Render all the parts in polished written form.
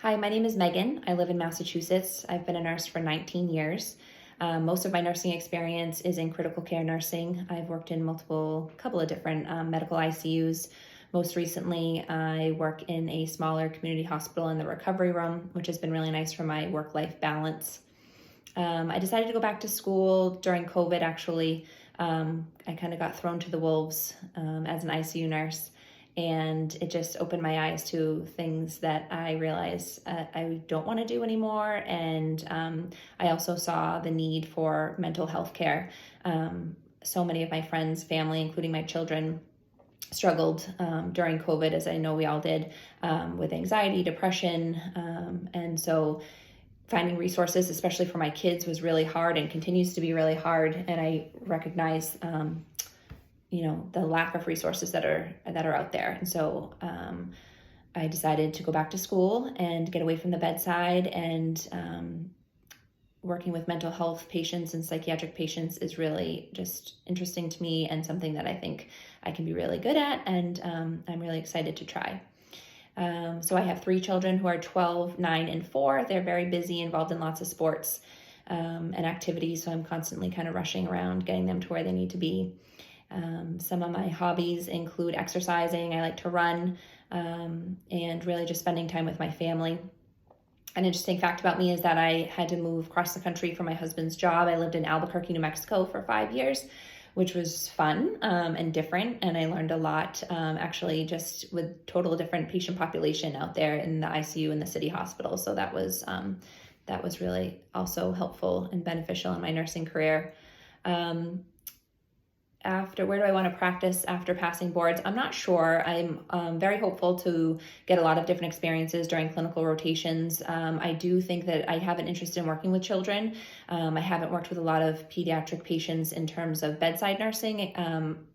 Hi, my name is Megan. I live in Massachusetts. I've been a nurse for 19 years. Most of my nursing experience is in critical care nursing. I've worked in couple of different medical ICUs. Most recently, I work in a smaller community hospital in the recovery room, which has been really nice for my work-life balance. I decided to go back to school during COVID, actually. I kind of got thrown to the wolves as an ICU nurse, and it just opened my eyes to things that I realized I don't want to do anymore. And I also saw the need for mental health care. So many of my friends, family, including my children, struggled during COVID, as I know we all did, with anxiety, depression, and so finding resources, especially for my kids, was really hard and continues to be really hard. And I recognize, the lack of resources that are out there. And so I decided to go back to school and get away from the bedside. And working with mental health patients and psychiatric patients is really just interesting to me and something that I think I can be really good at. And I'm really excited to try. So I have 3 children who are 12, 9, and 4. They're very busy, involved in lots of sports and activities. So I'm constantly kind of rushing around, getting them to where they need to be. Some of my hobbies include exercising. I like to run and really just spending time with my family. An interesting fact about me is that I had to move across the country for my husband's job. I lived in Albuquerque, New Mexico for 5 years, which was fun and different. And I learned a lot, actually, just with total different patient population out there in the ICU in the city hospital. So that was really also helpful and beneficial in my nursing career. Where do I want to practice after passing boards? I'm not sure. I'm very hopeful to get a lot of different experiences during clinical rotations. I do think that I have an interest in working with children. I haven't worked with a lot of pediatric patients in terms of bedside nursing,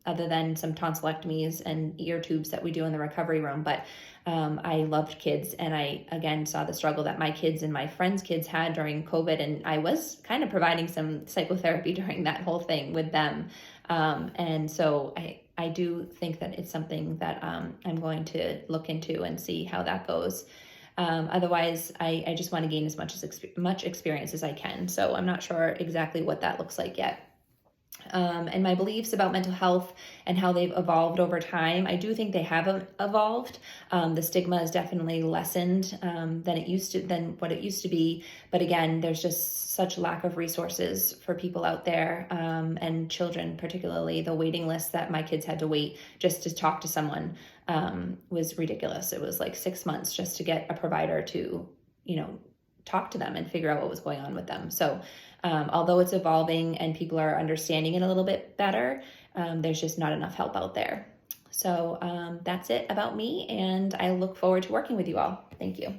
other than some tonsillectomies and ear tubes that we do in the recovery room. But I loved kids, and I, again, saw the struggle that my kids and my friends' kids had during COVID, and I was kind of providing some psychotherapy during that whole thing with them. And so I do think that it's something that I'm going to look into and see how that goes. Otherwise, I just want to gain as much experience as I can. So I'm not sure exactly what that looks like yet. And my beliefs about mental health and how they've evolved over time, I do think they have evolved. The stigma is definitely lessened than what it used to be. But again, there's just such lack of resources for people out there, and children particularly. The waiting list that my kids had to wait just to talk to someone was ridiculous. It was like 6 months just to get a provider to, talk to them and figure out what was going on with them. So although it's evolving and people are understanding it a little bit better, there's just not enough help out there. So that's it about me, and I look forward to working with you all. Thank you.